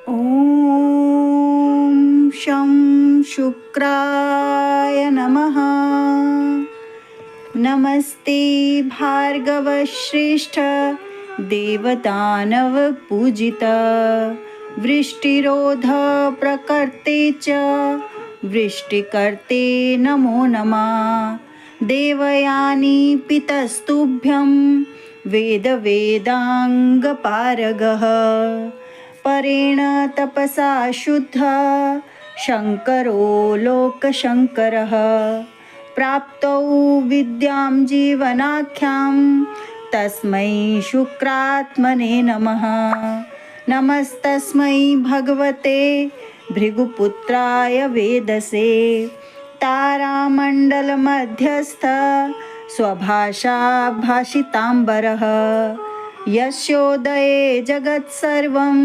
ॐ शं शुक्राय नमः। नमस्ते भार्गवश्रेष्ठ देवदानवपूजित वृष्टिरोध प्रकर्ते च वृष्टिकर्ते नमो नमः। देवयानी पितस्तुभ्यं वेदवेदाङ्गपारगः परेण तपसा शुद्ध शङ्करो लोकशङ्करः। प्राप्तौ विद्यां जीवनाख्यां तस्मै शुक्रात्मने नमः। नमस्तस्मै भगवते भृगुपुत्राय वेदसे तारामण्डलमध्यस्थ स्वभाषा भाषिताम्बरः। यस्योदये जगत्सर्वं